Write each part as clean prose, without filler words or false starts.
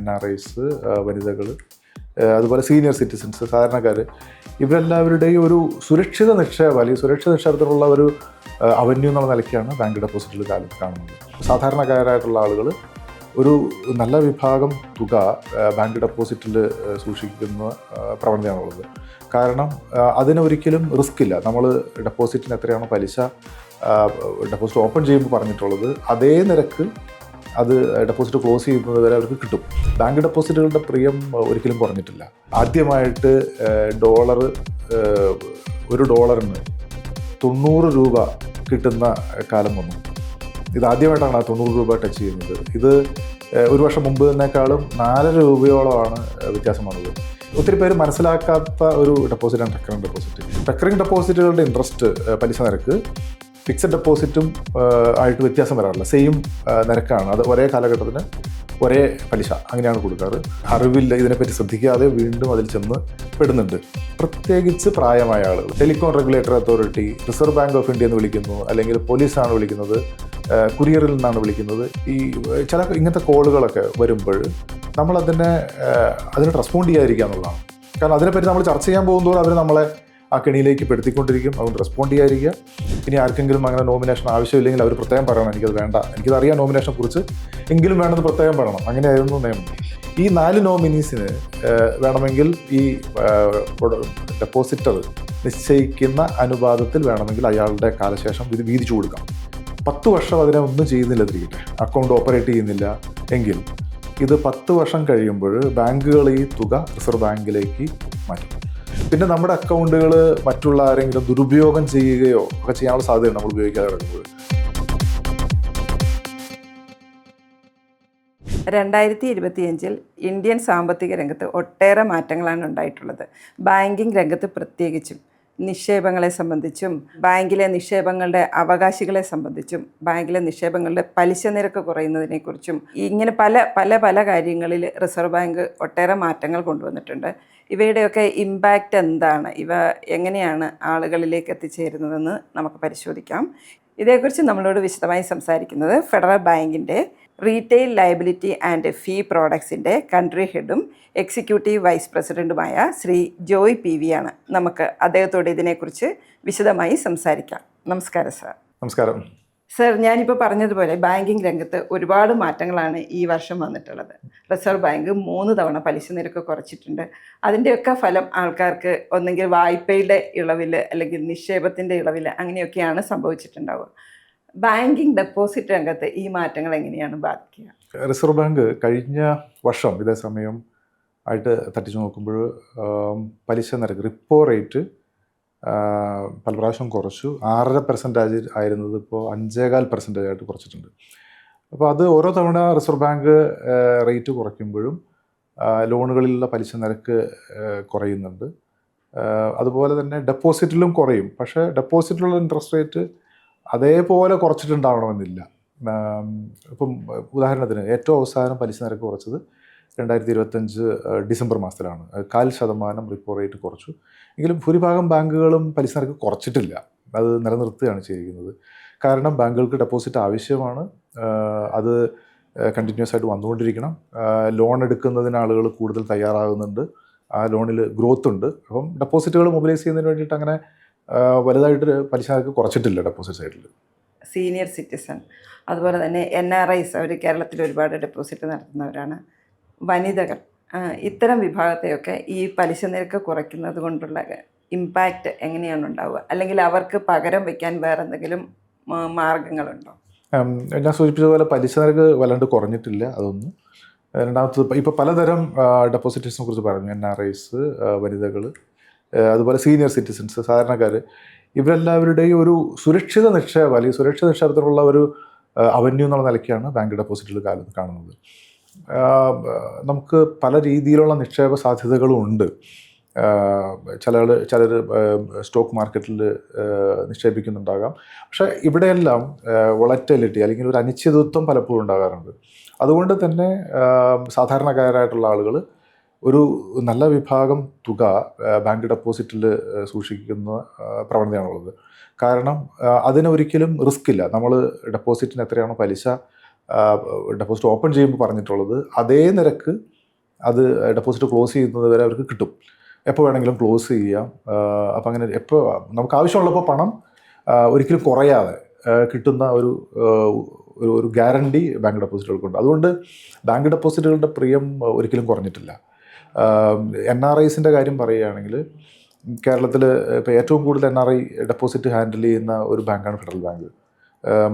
NRIs, വനിതകൾ, അതുപോലെ senior citizens, സാധാരണക്കാർ, ഇവരെല്ലാവരുടെയും ഒരു സുരക്ഷിത നിക്ഷേപം അല്ലെങ്കിൽ സുരക്ഷിത നിക്ഷേപത്തിനുള്ള ഒരു അവന്യൂ എന്നുള്ള നിലയ്ക്കാണ് ബാങ്ക് ഡെപ്പോസിറ്റിൽ കാണുന്നത്. സാധാരണക്കാരായിട്ടുള്ള ആളുകൾ ഒരു നല്ല വിഭാഗം തുക ബാങ്ക് ഡെപ്പോസിറ്റിൽ സൂക്ഷിക്കുന്ന പ്രവണതയാണുള്ളത്. കാരണം അതിനൊരിക്കലും റിസ്ക് ഇല്ല. നമ്മൾ ഡെപ്പോസിറ്റിന് എത്രയാണോ പലിശ ഡെപ്പോസിറ്റ് ഓപ്പൺ ചെയ്യുമ്പോൾ പറഞ്ഞിട്ടുള്ളത് അതേ നിരക്ക് അത് ഡെപ്പോസിറ്റ് ക്ലോസ് ചെയ്യുന്നത് വരെ അവർക്ക് കിട്ടും. ബാങ്ക് ഡെപ്പോസിറ്റുകളുടെ പ്രിയം ഒരിക്കലും കുറഞ്ഞിട്ടില്ല. ആദ്യമായിട്ട് $1 90 കിട്ടുന്ന കാലം വന്നു. ഇതാദ്യമായിട്ടാണ് ആ 90 ടച്ച് ചെയ്യുന്നത്. ഇത് ഒരു വർഷം മുമ്പ് തന്നെക്കാളും 4 രൂപയോളമാണ് വ്യത്യാസം വന്നത്. ഒത്തിരി പേര് മനസ്സിലാക്കാത്ത ഒരു ഡെപ്പോസിറ്റാണ് റെക്കറിംഗ് ഡെപ്പോസിറ്റ്. റെക്കറിംഗ് ഡെപ്പോസിറ്റുകളുടെ ഇൻട്രസ്റ്റ് പലിശ നിരക്ക് ഫിക്സഡ് ഡെപ്പോസിറ്റും ആയിട്ട് വ്യത്യാസം വരാറില്ല. സെയിം നിരക്കാണ്. അത് ഒരേ കാലഘട്ടത്തിന് ഒരേ പലിശ അങ്ങനെയാണ് കൊടുക്കാറ്. അറിവില്ല, ഇതിനെപ്പറ്റി ശ്രദ്ധിക്കാതെ വീണ്ടും അതിൽ ചെന്ന് പെടുന്നുണ്ട്. പ്രത്യേകിച്ച് പ്രായമായ ആളുകൾ. Telecom regulatory authority, reserve bank of India എന്ന് വിളിക്കുന്നു, അല്ലെങ്കിൽ പോലീസാണ് വിളിക്കുന്നത്, കുറിയറിൽ നിന്നാണ് വിളിക്കുന്നത്. ഈ ചില ഇങ്ങനത്തെ കോളുകളൊക്കെ വരുമ്പോൾ അതിന് റെസ്പോണ്ട് ചെയ്യാതിരിക്കുക എന്നുള്ളതാണ്. കാരണം അതിനെപ്പറ്റി നമ്മൾ ചർച്ച ചെയ്യാൻ പോകുമ്പോൾ അവർ നമ്മളെ ആ കെണിയിലേക്ക് പെടുത്തിക്കൊണ്ടിരിക്കും. അതുകൊണ്ട് റെസ്പോണ്ട് ചെയ്യാതിരിക്കുക. ഇനി ആർക്കെങ്കിലും അങ്ങനെ നോമിനേഷൻ ആവശ്യമില്ലെങ്കിൽ അവർ പ്രത്യേകം പറയണം, എനിക്കത് വേണ്ട, എനിക്കതറിയാം നോമിനേഷനെ കുറിച്ച്, എങ്കിലും വേണമെന്ന് പ്രത്യേകം പറയണം. അങ്ങനെയായിരുന്നു നിയമം. ഈ 4 നോമിനീസിന് വേണമെങ്കിൽ ഈ ഡെപ്പോസിറ്റർ നിശ്ചയിക്കുന്ന അനുപാതത്തിൽ വേണമെങ്കിൽ അയാളുടെ കാലശേഷം ഇത് വീതിച്ചു കൊടുക്കാം. 10 വർഷം അതിനെ ഒന്നും ചെയ്യുന്നില്ലതിരിക്കട്ടെ, അക്കൗണ്ട് ഓപ്പറേറ്റ് ചെയ്യുന്നില്ല എങ്കിൽ ഇത് 10 വർഷം കഴിയുമ്പോൾ ബാങ്കുകൾ ഈ തുക റിസർവ് ബാങ്കിലേക്ക് മാറ്റും. പിന്നെ നമ്മുടെ അക്കൗണ്ടുകൾ മറ്റുള്ള ആരെങ്കിലും ദുരുപയോഗം ചെയ്യുകയോ ഒക്കെ ചെയ്യാനുള്ള സാധ്യതയുണ്ട് നമ്മൾ ഉപയോഗിക്കാതെ കിടക്കുമ്പോൾ. 2025 ഇന്ത്യൻ സാമ്പത്തിക രംഗത്ത് ഒട്ടേറെ മാറ്റങ്ങളാണ് ഉണ്ടായിട്ടുള്ളത്. ബാങ്കിങ് രംഗത്ത് പ്രത്യേകിച്ചും നിക്ഷേപങ്ങളെ സംബന്ധിച്ചും ബാങ്കിലെ നിക്ഷേപങ്ങളുടെ അവകാശികളെ സംബന്ധിച്ചും ബാങ്കിലെ നിക്ഷേപങ്ങളുടെ പലിശ നിരക്ക് കുറയുന്നതിനെക്കുറിച്ചും ഇങ്ങനെ പല കാര്യങ്ങളിൽ റിസർവ് ബാങ്ക് ഒട്ടേറെ മാറ്റങ്ങൾ കൊണ്ടുവന്നിട്ടുണ്ട്. ഇവയുടെയൊക്കെ ഇമ്പാക്റ്റ് എന്താണ്, ഇവ എങ്ങനെയാണ് ആളുകളിലേക്ക് എത്തിച്ചേരുന്നതെന്ന് നമുക്ക് പരിശോധിക്കാം. ഇതേക്കുറിച്ച് നമ്മളോട് വിശദമായി സംസാരിക്കുന്നത് ഫെഡറൽ ബാങ്കിൻ്റെ റീറ്റെയിൽ ലയബിലിറ്റി ആൻഡ് ഫീ പ്രോഡക്ട്സിൻ്റെ കൺട്രി ഹെഡും എക്സിക്യൂട്ടീവ് വൈസ് പ്രസിഡൻറ്റുമായ ശ്രീ ജോയ് PV ആണ്. നമുക്ക് അദ്ദേഹത്തോട് ഇതിനെക്കുറിച്ച് വിശദമായി സംസാരിക്കാം. നമസ്കാരം സാർ. നമസ്കാരം സർ. ഞാനിപ്പോൾ പറഞ്ഞതുപോലെ ബാങ്കിങ് രംഗത്ത് ഒരുപാട് മാറ്റങ്ങളാണ് ഈ വർഷം വന്നിട്ടുള്ളത്. റിസർവ് ബാങ്ക് 3 തവണ പലിശ നിരക്ക് കുറച്ചിട്ടുണ്ട്. അതിൻ്റെയൊക്കെ ഫലം ആൾക്കാർക്ക് ഒന്നെങ്കിൽ വായ്പയുടെ ഇളവിൽ അല്ലെങ്കിൽ നിക്ഷേപത്തിൻ്റെ ഇളവിൽ അങ്ങനെയൊക്കെയാണ് സംഭവിച്ചിട്ടുണ്ടാവുക. ബാങ്കിങ് ഡെപ്പോസിറ്റ് രംഗത്ത് ഈ മാറ്റങ്ങൾ എങ്ങനെയാണ് ബാധിക്കുക? റിസർവ് ബാങ്ക് കഴിഞ്ഞ വർഷം ഇതേ സമയം ആയിട്ട് തട്ടിച്ചു നോക്കുമ്പോൾ പലിശ നിരക്ക് റിപ്പോ റേറ്റ് പല പ്രാവശ്യം കുറച്ചു. 6.5% ആയിരുന്നത് ഇപ്പോൾ 5.25% ആയിട്ട് കുറച്ചിട്ടുണ്ട്. അപ്പോൾ അത് ഓരോ തവണ റിസർവ് ബാങ്ക് റേറ്റ് കുറയ്ക്കുമ്പോഴും ലോണുകളിലുള്ള പലിശ നിരക്ക് കുറയുന്നുണ്ട്. അതുപോലെ തന്നെ ഡെപ്പോസിറ്റിലും കുറയും. പക്ഷേ ഡെപ്പോസിറ്റിലുള്ള ഇൻട്രസ്റ്റ് റേറ്റ് അതേപോലെ കുറച്ചിട്ടുണ്ടാവണമെന്നില്ല. ഇപ്പം ഉദാഹരണത്തിന് ഏറ്റവും അവസാനം പലിശ നിരക്ക് കുറച്ചത് 2025 ഡിസംബർ മാസത്തിലാണ്. 0.25% റിപ്പോ റേറ്റ് കുറച്ചു. എങ്കിലും ഭൂരിഭാഗം ബാങ്കുകളും പലിശ നിരക്ക് കുറച്ചിട്ടില്ല. അത് നിലനിർത്തുകയാണ് ചെയ്തിരിക്കുന്നത്. കാരണം ബാങ്കുകൾക്ക് ഡെപ്പോസിറ്റ് ആവശ്യമാണ്. അത് കണ്ടിന്യൂസ് ആയിട്ട് വന്നുകൊണ്ടിരിക്കണം. ലോൺ എടുക്കുന്നതിന് ആളുകൾ കൂടുതൽ തയ്യാറാകുന്നുണ്ട്. ആ ലോണിൽ ഗ്രോത്ത് ഉണ്ട്. അപ്പം ഡെപ്പോസിറ്റുകൾ മൊബിലൈസ് ചെയ്യുന്നതിന് വേണ്ടിയിട്ട് അങ്ങനെ വലുതായിട്ട് പലിശ നിരക്ക് കുറച്ചിട്ടില്ല ഡെപ്പോസിറ്റ് സൈഡിൽ. സീനിയർ സിറ്റിസൺ, അതുപോലെ തന്നെ NRIs, അവർ കേരളത്തിൽ ഒരുപാട് ഡെപ്പോസിറ്റ് നടത്തുന്നവരാണ്. വനിതകൾ, ഇത്തരം വിഭാഗത്തെയൊക്കെ ഈ പലിശ നിരക്ക് കുറയ്ക്കുന്നത് കൊണ്ടുള്ള ഇമ്പാക്റ്റ് എങ്ങനെയാണ് ഉണ്ടാവുക? അല്ലെങ്കിൽ അവർക്ക് പകരം വയ്ക്കാൻ വേറെ എന്തെങ്കിലും മാർഗങ്ങളുണ്ടോ? ഞാൻ സൂചിപ്പിച്ചതുപോലെ പലിശ നിരക്ക് വല്ലാണ്ട് കുറഞ്ഞിട്ടില്ല. അതൊന്നും. രണ്ടാമത്തത്, ഇപ്പോൾ പലതരം ഡെപ്പോസിറ്റേഴ്സിനെ കുറിച്ച് പറഞ്ഞു. NRIs, വനിതകൾ, അതുപോലെ സീനിയർ സിറ്റിസൺസ്, സാധാരണക്കാർ, ഇവരെല്ലാവരുടെയും ഒരു സുരക്ഷിത നിക്ഷേപം അല്ലെങ്കിൽ സുരക്ഷിത നിക്ഷേപത്തിനുള്ള ഒരു അവന്യൂ എന്നുള്ള നിലയ്ക്കാണ് ബാങ്ക് ഡെപ്പോസിറ്റിൽ കാണുന്നത്. നമുക്ക് പല രീതിയിലുള്ള നിക്ഷേപ സാധ്യതകളും ഉണ്ട്. ചിലർ സ്റ്റോക്ക് മാർക്കറ്റിൽ നിക്ഷേപിക്കുന്നുണ്ടാകാം. പക്ഷേ ഇവിടെയെല്ലാം വൊളറ്റിലിറ്റി അല്ലെങ്കിൽ ഒരു അനിശ്ചിതത്വം പലപ്പോഴും ഉണ്ടാകാറുണ്ട്. അതുകൊണ്ട് തന്നെ സാധാരണക്കാരായിട്ടുള്ള ആളുകൾ ഒരു നല്ല വിഭാഗം തുക ബാങ്ക് ഡെപ്പോസിറ്റിൽ സൂക്ഷിക്കുന്ന പ്രവണതയാണുള്ളത്. കാരണം അതിനൊരിക്കലും റിസ്ക് ഇല്ല. നമ്മൾ ഡെപ്പോസിറ്റിന് എത്രയാണോ പലിശ ഡെപ്പോസിറ്റ് ഓപ്പൺ ചെയ്യുമ്പോൾ പറഞ്ഞിട്ടുള്ളത് അതേ നിരക്ക് അത് ഡെപ്പോസിറ്റ് ക്ലോസ് ചെയ്യുന്നത് വരെ അവർക്ക് കിട്ടും. എപ്പോൾ വേണമെങ്കിലും ക്ലോസ് ചെയ്യാം. അപ്പം അങ്ങനെ എപ്പോൾ നമുക്ക് ആവശ്യമുള്ളപ്പോൾ പണം ഒരിക്കലും കുറയാതെ കിട്ടുന്ന ഒരു ഗ്യാരണ്ടി ബാങ്ക് ഡെപ്പോസിറ്റുകൾക്കുണ്ട്. അതുകൊണ്ട് ബാങ്ക് ഡെപ്പോസിറ്റുകളുടെ പ്രിയം ഒരിക്കലും കുറഞ്ഞിട്ടില്ല. NRIസിൻ്റെ കാര്യം പറയുകയാണെങ്കിൽ കേരളത്തിൽ ഇപ്പോൾ ഏറ്റവും കൂടുതൽ NRI ഡെപ്പോസിറ്റ് ഹാൻഡിൽ ചെയ്യുന്ന ഒരു ബാങ്കാണ് ഫെഡറൽ ബാങ്ക്.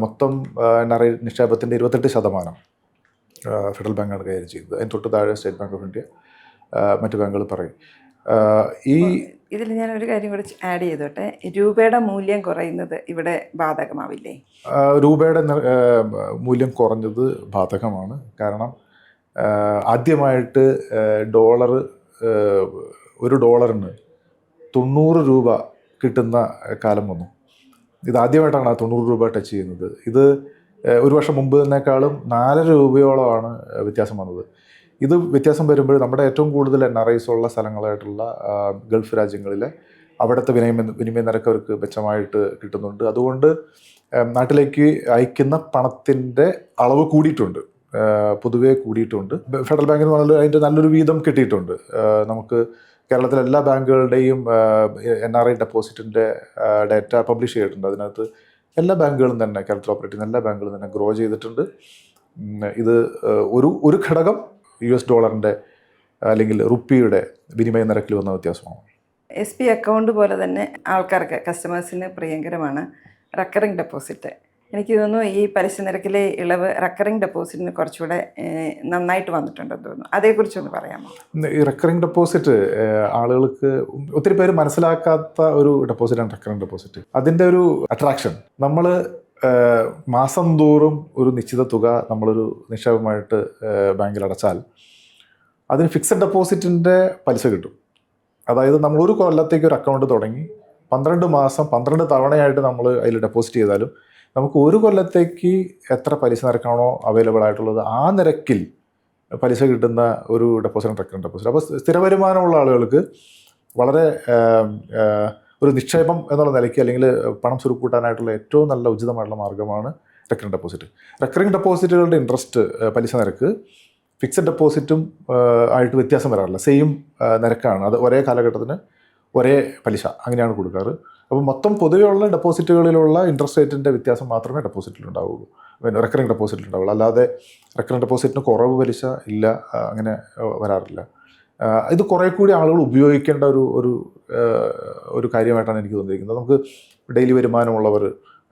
മൊത്തം NRI നിക്ഷേപത്തിൻ്റെ 28% ഫെഡറൽ ബാങ്കാണ് കൈകാര്യം ചെയ്യുന്നത്. അതിന് തൊട്ട് താഴെ സ്റ്റേറ്റ് ബാങ്ക് ഓഫ് ഇന്ത്യ, മറ്റു ബാങ്കുകൾ പറയും. ഇതിൽ ഞാൻ ഒരു കാര്യം കൂടി ആഡ് ചെയ്തോട്ടെ. രൂപയുടെ മൂല്യം കുറയുന്നത് ഇവിടെ ബാധകമാവില്ലേ? രൂപയുടെ മൂല്യം കുറഞ്ഞത് ബാധകമാണ്. കാരണം ആദ്യമായിട്ട് ഒരു ഡോളറിന് 90 രൂപ കിട്ടുന്ന കാലം വന്നു. ഇത് ആദ്യമായിട്ടാണ് ആ 90 രൂപ ടച്ച് ചെയ്യുന്നത്. ഇത് ഒരു വർഷം മുമ്പ് തന്നെക്കാളും 4 രൂപയോളമാണ് വ്യത്യാസം വന്നത്. ഇത് വ്യത്യാസം വരുമ്പോൾ നമ്മുടെ ഏറ്റവും കൂടുതൽ NRIs ഉള്ള സ്ഥലങ്ങളായിട്ടുള്ള ഗൾഫ് രാജ്യങ്ങളിലെ അവിടുത്തെ വിനിമയ നിരക്ക് അവർക്ക് മെച്ചമായിട്ട് കിട്ടുന്നുണ്ട്. അതുകൊണ്ട് നാട്ടിലേക്ക് അയക്കുന്ന പണത്തിൻ്റെ അളവ് കൂടിയിട്ടുണ്ട്, പൊതുവേ കൂടിയിട്ടുണ്ട്. ഫെഡറൽ ബാങ്കിന് അതിൻ്റെ നല്ലൊരു വീതം കിട്ടിയിട്ടുണ്ട്. നമുക്ക് കേരളത്തിലെ എല്ലാ ബാങ്കുകളുടെയും NRI ഡെപ്പോസിറ്റിൻ്റെ ഡാറ്റ പബ്ലിഷ് ചെയ്തിട്ടുണ്ട്. അതിനകത്ത് എല്ലാ ബാങ്കുകളും തന്നെ, കേരളത്തിൽ ഓപ്പറേറ്റ് ചെയ്യുന്ന എല്ലാ ബാങ്കുകളും തന്നെ ഗ്രോ ചെയ്തിട്ടുണ്ട്. ഇത് ഒരു ഘടകം US ഡോളറിൻ്റെ അല്ലെങ്കിൽ റുപ്പിയുടെ വിനിമയ നിരക്കിൽ വന്ന വ്യത്യാസമാണ്. SP അക്കൗണ്ട് പോലെ തന്നെ ആൾക്കാർക്ക്, കസ്റ്റമേഴ്സിന് പ്രിയങ്കരമാണ് റെക്കറിംഗ് ഡെപ്പോസിറ്റ്. എനിക്ക് തോന്നുന്നു ഈ പലിശ നിരക്കിലെ ഇളവ് റെക്കറിംഗ് ഡെപ്പോസിറ്റിന് കുറച്ചുകൂടെ നന്നായിട്ട് വന്നിട്ടുണ്ടെന്ന് തോന്നുന്നു. അതേക്കുറിച്ചൊന്ന് പറയാമോ? ഈ റെക്കറിംഗ് ഡെപ്പോസിറ്റ് ആളുകൾക്ക് ഒത്തിരി പേര് മനസ്സിലാക്കാത്ത ഒരു ഡെപ്പോസിറ്റാണ് റെക്കറിംഗ് ഡെപ്പോസിറ്റ്. അതിൻ്റെ ഒരു അട്രാക്ഷൻ, നമ്മൾ മാസം തോറും ഒരു നിശ്ചിത തുക നമ്മളൊരു നിക്ഷേപമായിട്ട് ബാങ്കിൽ അടച്ചാൽ അതിന് ഫിക്സഡ് ഡെപ്പോസിറ്റിൻ്റെ പലിശ കിട്ടും. അതായത് നമ്മൾ ഒരു കൊല്ലത്തേക്ക് ഒരു അക്കൗണ്ട് തുടങ്ങി 12 മാസം 12 തവണയായിട്ട് നമ്മൾ അതിൽ ഡെപ്പോസിറ്റ് ചെയ്താലും നമുക്ക് ഒരു കൊല്ലത്തേക്ക് എത്ര പലിശ നിരക്കാണോ അവൈലബിൾ ആയിട്ടുള്ളത് ആ നിരക്കിൽ പലിശ കിട്ടുന്ന ഒരു ഡെപ്പോസിറ്റ് റെക്കറിംഗ് ഡെപ്പോസിറ്റ്. അപ്പോൾ സ്ഥിര വരുമാനമുള്ള ആളുകൾക്ക് വളരെ ഒരു നിക്ഷേപം എന്നുള്ള നിലയ്ക്ക് അല്ലെങ്കിൽ പണം ചുരുക്കൂട്ടാനായിട്ടുള്ള ഏറ്റവും നല്ല ഉചിതമായിട്ടുള്ള മാർഗ്ഗമാണ് റെക്കറിംഗ് ഡെപ്പോസിറ്റ്. റെക്കറിംഗ് ഡെപ്പോസിറ്റുകളുടെ ഇൻട്രസ്റ്റ് പലിശ നിരക്ക് ഫിക്സഡ് ഡെപ്പോസിറ്റും ആയിട്ട് വ്യത്യാസം വരാറില്ല. സെയിം നിരക്കാണ്. അത് ഒരേ കാലഘട്ടത്തിന് ഒരേ പലിശ അങ്ങനെയാണ് കൊടുക്കാറ്. അപ്പോൾ മൊത്തം പൊതുവെയുള്ള ഡെപ്പോസിറ്റുകളിലുള്ള ഇൻട്രസ്റ്റ് റേറ്റിൻ്റെ വ്യത്യാസം മാത്രമേ ഡെപ്പോസിറ്റിലുണ്ടാവുള്ളൂ, റെക്കറിംഗ് ഡെപ്പോസിറ്റിലുണ്ടാവുള്ളൂ. അല്ലാതെ റെക്കറിംഗ് ഡെപ്പോസിറ്റിന് കുറവ് പലിശ ഇല്ല, അങ്ങനെ വരാറില്ല. ഇത് കുറേ കൂടി ആളുകൾ ഉപയോഗിക്കേണ്ട ഒരു കാര്യമായിട്ടാണ് എനിക്ക് തോന്നിയിരിക്കുന്നത്. നമുക്ക് ഡെയിലി വരുമാനമുള്ളവർ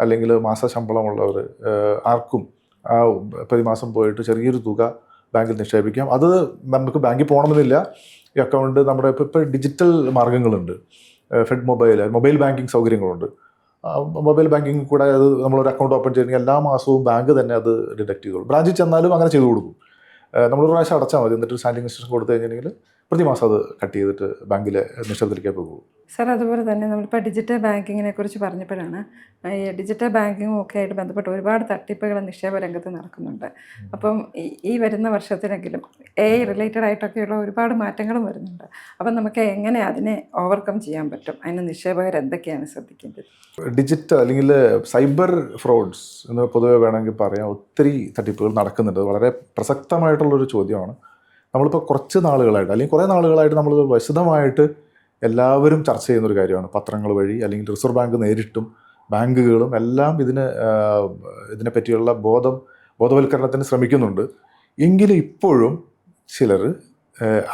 അല്ലെങ്കിൽ മാസ ശമ്പളമുള്ളവർ ആർക്കും പ്രതിമാസം പോയിട്ട് ചെറിയൊരു തുക ബാങ്കിൽ നിക്ഷേപിക്കാം. അത് നമുക്ക് ബാങ്കിൽ പോകണമെന്നില്ല. ഈ അക്കൗണ്ട് നമ്മുടെ ഇപ്പോൾ ഡിജിറ്റൽ മാർഗ്ഗങ്ങളുണ്ട്. ഫെഡ് മൊബൈൽ ബാങ്കിങ് സൗകര്യങ്ങളുണ്ട്. മൊബൈൽ ബാങ്കിങ് കൂടെ അത് നമ്മളൊരു അക്കൗണ്ട് ഓപ്പൺ ചെയ്യണമെങ്കിൽ എല്ലാ മാസവും ബാങ്ക് തന്നെ അത് ഡിഡക്ട് ചെയ്തോളും. ബ്രാഞ്ചിൽ ചെന്നാലും അങ്ങനെ ചെയ്തു കൊടുക്കും. നമ്മളൊരു പ്രാവശ്യം അടച്ചാൽ മതി. എന്നിട്ട് സ്റ്റാൻഡിംഗ് ഇൻസ്ട്രക്ഷൻ കൊടുത്തു കഴിഞ്ഞിട്ടുണ്ടെങ്കിൽ പ്രതിമാസം അത് കട്ട് ചെയ്തിട്ട് ബാങ്കിലെ നിക്ഷേപത്തിലേക്ക് പോകും. സാർ, അതുപോലെ തന്നെ നമ്മളിപ്പോൾ ഡിജിറ്റൽ ബാങ്കിങ്ങിനെ കുറിച്ച് പറഞ്ഞപ്പോഴാണ് ഈ ഡിജിറ്റൽ ബാങ്കിങ്ങും ഒക്കെ ആയിട്ട് ബന്ധപ്പെട്ട് ഒരുപാട് തട്ടിപ്പുകൾ നിക്ഷേപ രംഗത്ത് നടക്കുന്നുണ്ട്. അപ്പം ഈ വരുന്ന വർഷത്തിനെങ്കിലും AI റിലേറ്റഡ് ആയിട്ടൊക്കെയുള്ള ഒരുപാട് മാറ്റങ്ങളും വരുന്നുണ്ട്. അപ്പം നമുക്ക് എങ്ങനെ അതിനെ ഓവർകം ചെയ്യാൻ പറ്റും? അതിന് നിക്ഷേപകർ എന്തൊക്കെയാണ് ശ്രദ്ധിക്കേണ്ടത്? ഡിജിറ്റൽ അല്ലെങ്കിൽ സൈബർ ഫ്രോഡ്സ് എന്ന് പൊതുവെ വേണമെങ്കിൽ പറയാം, ഒത്തിരി തട്ടിപ്പുകൾ നടക്കുന്നുണ്ട്. വളരെ പ്രസക്തമായിട്ടുള്ളൊരു ചോദ്യമാണ്. നമ്മളിപ്പോൾ കുറച്ച് നാളുകളായിട്ട് അല്ലെങ്കിൽ കുറേ നാളുകളായിട്ട് നമ്മൾ വിശദമായിട്ട് എല്ലാവരും ചർച്ച ചെയ്യുന്നൊരു കാര്യമാണ്. പത്രങ്ങൾ വഴി അല്ലെങ്കിൽ റിസർവ് ബാങ്ക് നേരിട്ടും ബാങ്കുകളും എല്ലാം ഇതിനെപ്പറ്റിയുള്ള ബോധവൽക്കരണത്തിന് ശ്രമിക്കുന്നുണ്ട്. എങ്കിലും ഇപ്പോഴും ചിലർ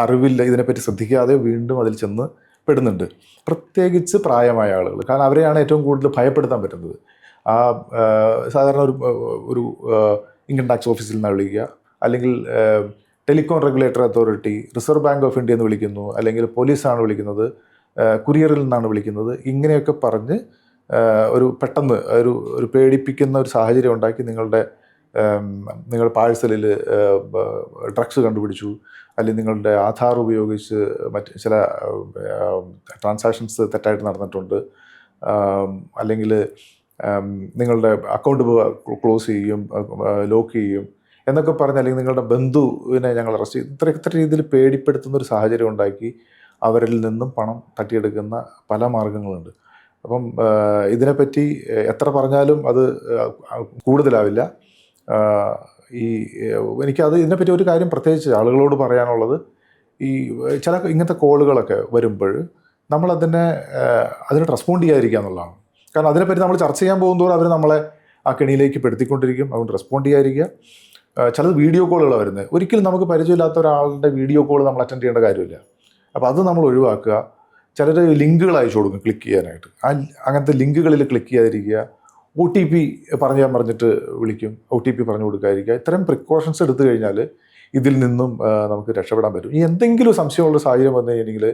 അറിവില്ല, ഇതിനെപ്പറ്റി ശ്രദ്ധിക്കാതെ വീണ്ടും അതിൽ ചെന്ന് പെടുന്നുണ്ട്. പ്രത്യേകിച്ച് പ്രായമായ ആളുകൾ. കാരണം അവരെയാണ് ഏറ്റവും കൂടുതൽ ഭയപ്പെടുത്താൻ പറ്റുന്നത്. സാധാരണ ഒരു ഇൻകം ടാക്സ് ഓഫീസിൽ നിന്നാണ് വിളിക്കുക, അല്ലെങ്കിൽ telecom regulatory authority, reserve bank of India എന്ന് വിളിക്കുന്നു, അല്ലെങ്കിൽ പോലീസാണ് വിളിക്കുന്നത്, കുരിയറിൽ നിന്നാണ് വിളിക്കുന്നത്. ഇങ്ങനെയൊക്കെ പറഞ്ഞ് പെട്ടെന്ന് ഒരു പേടിപ്പിക്കുന്ന ഒരു സാഹചര്യം ഉണ്ടാക്കി നിങ്ങളുടെ പാഴ്സലിൽ ഡ്രഗ്സ് കണ്ടുപിടിച്ചു, അല്ലെങ്കിൽ നിങ്ങളുടെ ആധാർ ഉപയോഗിച്ച് മറ്റ് ചില ട്രാൻസാക്ഷൻസ് തെറ്റായിട്ട് നടന്നിട്ടുണ്ട്, അല്ലെങ്കിൽ നിങ്ങളുടെ അക്കൗണ്ട് ക്ലോസ് ചെയ്യും, ലോക്ക് ചെയ്യും എന്നൊക്കെ പറഞ്ഞ്, അല്ലെങ്കിൽ നിങ്ങളുടെ ബന്ധുവിനെ ഞങ്ങൾ അറസ്റ്റ് ചെയ്യും, ഇത്ര രീതിയിൽ പേടിപ്പെടുത്തുന്ന ഒരു സാഹചര്യം ഉണ്ടാക്കി അവരിൽ നിന്നും പണം തട്ടിയെടുക്കുന്ന പല മാർഗങ്ങളുണ്ട്. അപ്പം ഇതിനെപ്പറ്റി എത്ര പറഞ്ഞാലും അത് കൂടുതലാവില്ല. ഇതിനെപ്പറ്റി ഒരു കാര്യം പ്രത്യേകിച്ച് ആളുകളോട് പറയാനുള്ളത്, ഈ ചില ഇങ്ങനത്തെ കോളുകളൊക്കെ വരുമ്പോൾ നമ്മളതിനെ അതിനെ റെസ്പോണ്ട് ചെയ്യാതിരിക്കുക എന്നുള്ളതാണ്. കാരണം അതിനെപ്പറ്റി നമ്മൾ ചർച്ച ചെയ്യാൻ പോകുന്നതോറും അവർ നമ്മളെ ആ കെണിയിലേക്ക് പെടുത്തിക്കൊണ്ടിരിക്കും. അതുകൊണ്ട് റെസ്പോണ്ട് ചെയ്യാതിരിക്കുക. ചിലത് വീഡിയോ കോളുകളാണ് വരുന്നത്. ഒരിക്കലും നമുക്ക് പരിചയമില്ലാത്ത ഒരാളുടെ വീഡിയോ കോൾ നമ്മൾ അറ്റൻഡ് ചെയ്യേണ്ട കാര്യമില്ല. അപ്പോൾ അത് നമ്മൾ ഒഴിവാക്കുക. ചിലർ ലിങ്കുകൾ അയച്ചു കൊടുക്കും ക്ലിക്ക് ചെയ്യാനായിട്ട്. അങ്ങനത്തെ ലിങ്കുകളിൽ ക്ലിക്ക് ചെയ്യാതിരിക്കുക. OTP പറഞ്ഞിട്ട് വിളിക്കും, OTP പറഞ്ഞു കൊടുക്കാതിരിക്കുക. ഇത്തരം പ്രിക്കോഷൻസ് എടുത്തു കഴിഞ്ഞാൽ ഇതിൽ നിന്നും നമുക്ക് രക്ഷപ്പെടാൻ പറ്റും. ഈ എന്തെങ്കിലും സംശയമുള്ള സാഹചര്യം വന്നു കഴിഞ്ഞെങ്കിൽ